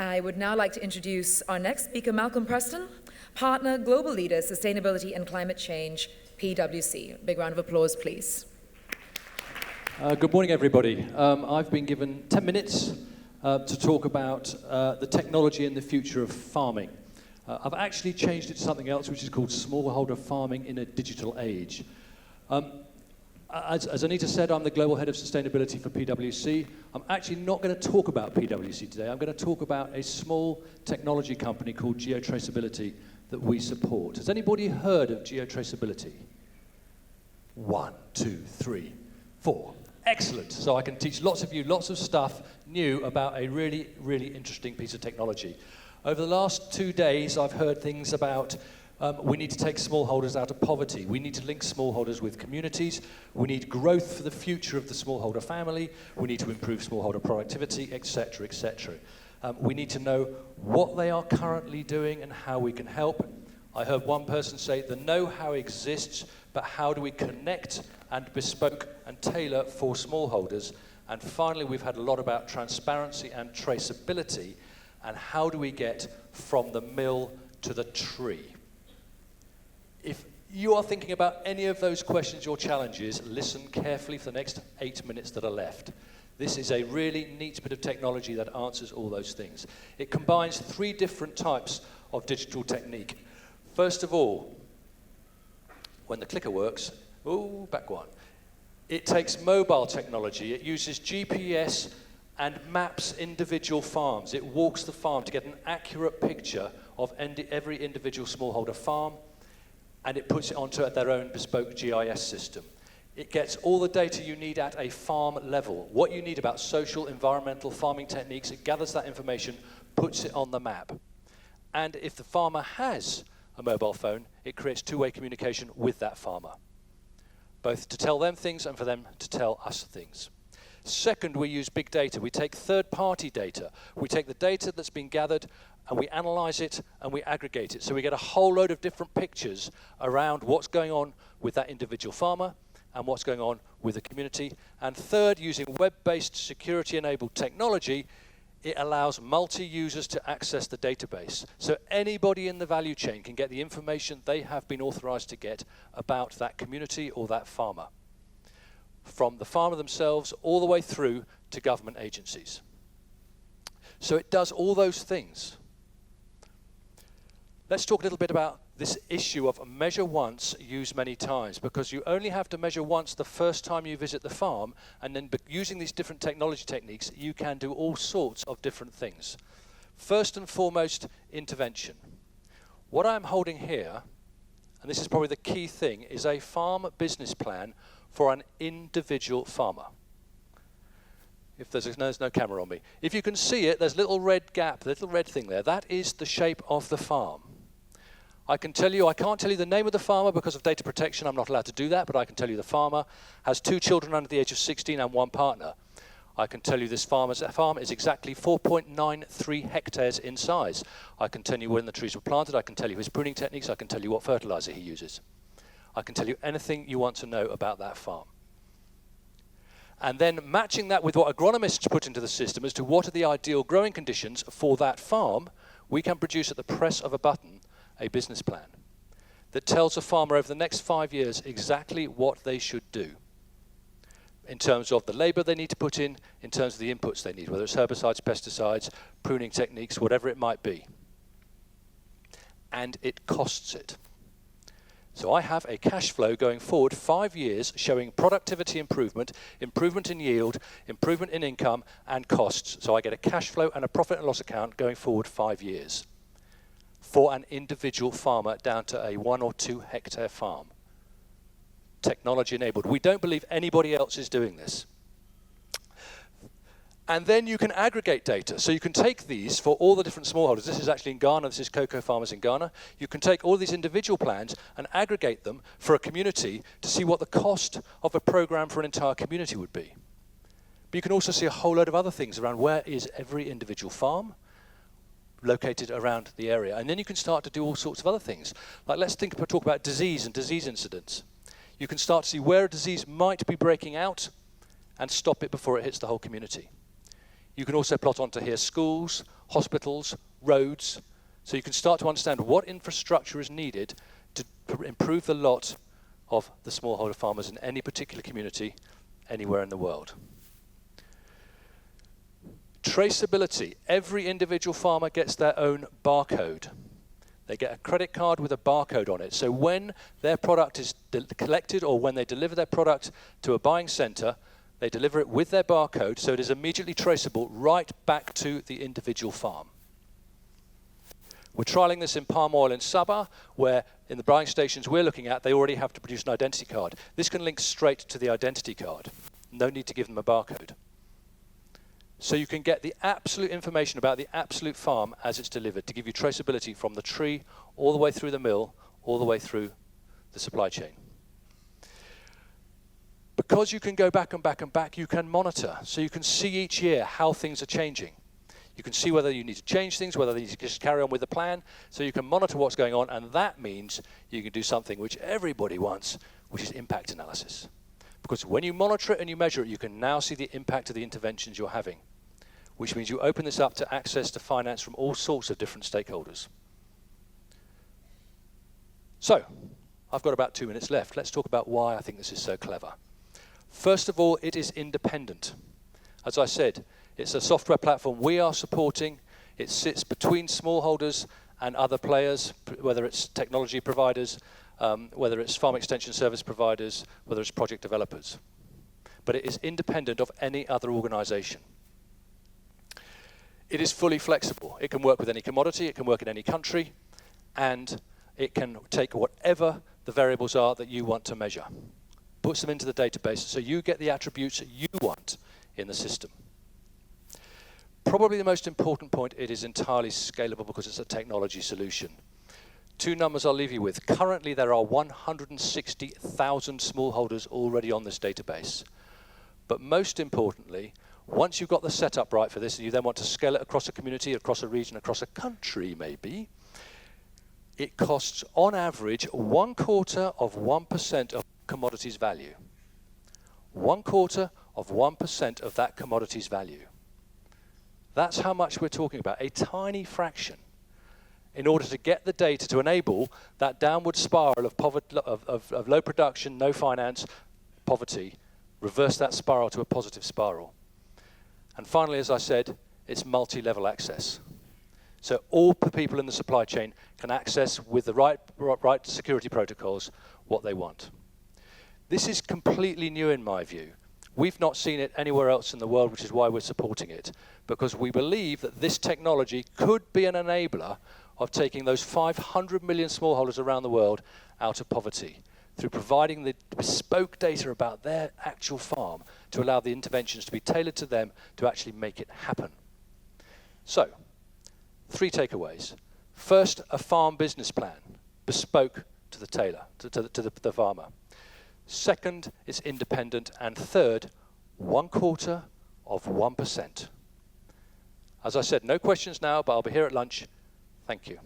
I would now like to introduce our next speaker, Malcolm Preston, Partner, Global Leader, Sustainability and Climate Change, PwC. Big round of applause, please. Good morning, everybody. I've been given 10 minutes to talk about the technology and the future of farming. I've actually changed it to something else, which is called smallholder farming in a digital age. As Anita said, I'm the Global Head of Sustainability for PwC. I'm actually not going to talk about PwC today. I'm going to talk about a small technology company called Geotraceability that we support. Has anybody heard of Geotraceability? 1, 2, 3, 4. Excellent. So I can teach lots of you lots of stuff new about a really, really interesting piece of technology. Over the last 2 days, I've heard things about we need to take smallholders out of poverty. We need to link smallholders with communities. We need growth for the future of the smallholder family. We need to improve smallholder productivity, etc., etc. We need to know what they are currently doing and how we can help. I heard one person say the know-how exists, but how do we connect and bespoke and tailor for smallholders? And finally, we've had a lot about transparency and traceability, and how do we get from the mill to the tree? If you are thinking about any of those questions or challenges, listen carefully for the next 8 minutes that are left. This is a really neat bit of technology that answers all those things. It combines 3 different types of digital technique. First of all, when the clicker works, back one. It takes mobile technology. It uses GPS and maps individual farms. It walks the farm to get an accurate picture of every individual smallholder farm, and it puts it onto their own bespoke GIS system. It gets all the data you need at a farm level. What you need about social, environmental, farming techniques, it gathers that information, puts it on the map. And if the farmer has a mobile phone, it creates two-way communication with that farmer, both to tell them things and for them to tell us things. Second, we use big data. We take third-party data. We take the data that's been gathered and we analyze it and we aggregate it. So we get a whole load of different pictures around what's going on with that individual farmer and what's going on with the community. And third, using web-based security-enabled technology, it allows multi-users to access the database. So anybody in the value chain can get the information they have been authorized to get about that community or that farmer, from the farmer themselves all the way through to government agencies. So it does all those things. Let's talk a little bit about this issue of measure once, use many times, because you only have to measure once the first time you visit the farm, and then using these different technology techniques, you can do all sorts of different things. First and foremost, intervention. What I'm holding here, and this is probably the key thing, is a farm business plan for an individual farmer. If there's no camera on me. If you can see it, there's a little red gap, the little red thing there. That is the shape of the farm. I can't tell you the name of the farmer because of data protection. I'm not allowed to do that, but I can tell you the farmer has 2 children under the age of 16 and 1 partner. I can tell you this farm is exactly 4.93 hectares in size. I can tell you when the trees were planted. I can tell you his pruning techniques. I can tell you what fertilizer he uses. I can tell you anything you want to know about that farm. And then matching that with what agronomists put into the system as to what are the ideal growing conditions for that farm, we can produce at the press of a button a business plan that tells a farmer over the next 5 years exactly what they should do in terms of the labor they need to put in terms of the inputs they need, whether it's herbicides, pesticides, pruning techniques, whatever it might be. And it costs it. So I have a cash flow going forward 5 years showing productivity improvement, improvement in yield, improvement in income and costs. So I get a cash flow and a profit and loss account going forward 5 years for an individual farmer down to a 1 or 2 hectare farm. Technology enabled. We don't believe anybody else is doing this. And then you can aggregate data. So you can take these for all the different smallholders. This is actually in Ghana. This is cocoa farmers in Ghana. You can take all these individual plans and aggregate them for a community to see what the cost of a program for an entire community would be. But you can also see a whole load of other things around where is every individual farm located around the area. And then you can start to do all sorts of other things. Like let's talk about disease and disease incidents. You can start to see where a disease might be breaking out and stop it before it hits the whole community. You can also plot onto here schools, hospitals, roads, so you can start to understand what infrastructure is needed to improve the lot of the smallholder farmers in any particular community anywhere in the world. Traceability. Every individual farmer gets their own barcode. They get a credit card with a barcode on it. So when their product is collected or when they deliver their product to a buying center, they deliver it with their barcode, so it is immediately traceable right back to the individual farm. We're trialing this in palm oil in Sabah, where in the buying stations we're looking at, they already have to produce an identity card. This can link straight to the identity card. No need to give them a barcode. So you can get the absolute information about the absolute farm as it's delivered to give you traceability from the tree all the way through the mill, all the way through the supply chain. Because you can go back and back and back, you can monitor. So you can see each year how things are changing. You can see whether you need to change things, whether you need to just carry on with the plan. So you can monitor what's going on, and that means you can do something which everybody wants, which is impact analysis. Because when you monitor it and you measure it, you can now see the impact of the interventions you're having, which means you open this up to access to finance from all sorts of different stakeholders. So, I've got about 2 minutes left. Let's talk about why I think this is so clever. First of all, it is independent. As I said, it's a software platform we are supporting. It sits between smallholders and other players, whether it's technology providers, whether it's farm extension service providers, whether it's project developers. But it is independent of any other organization. It is fully flexible. It can work with any commodity, it can work in any country, and it can take whatever the variables are that you want to measure. Puts them into the database so you get the attributes that you want in the system. Probably the most important point, it is entirely scalable because it's a technology solution. 2 numbers I'll leave you with. Currently there are 160,000 smallholders already on this database. But most importantly, once you've got the setup right for this and you then want to scale it across a community, across a region, across a country maybe, it costs on average 1/4% of commodities value. 1/4% of that commodity's value. That's how much we're talking about, a tiny fraction, in order to get the data to enable that downward spiral of poverty, of low production, no finance, poverty, reverse that spiral to a positive spiral. And finally, as I said, it's multi-level access. So all the people in the supply chain can access with the right security protocols what they want. This is completely new in my view. We've not seen it anywhere else in the world, which is why we're supporting it, because we believe that this technology could be an enabler of taking those 500 million smallholders around the world out of poverty through providing the bespoke data about their actual farm to allow the interventions to be tailored to them to actually make it happen. So, 3 takeaways. First, a farm business plan, bespoke to the tailor, to the farmer. Second, it's independent. And third, 1/4%. As I said, no questions now, but I'll be here at lunch. Thank you.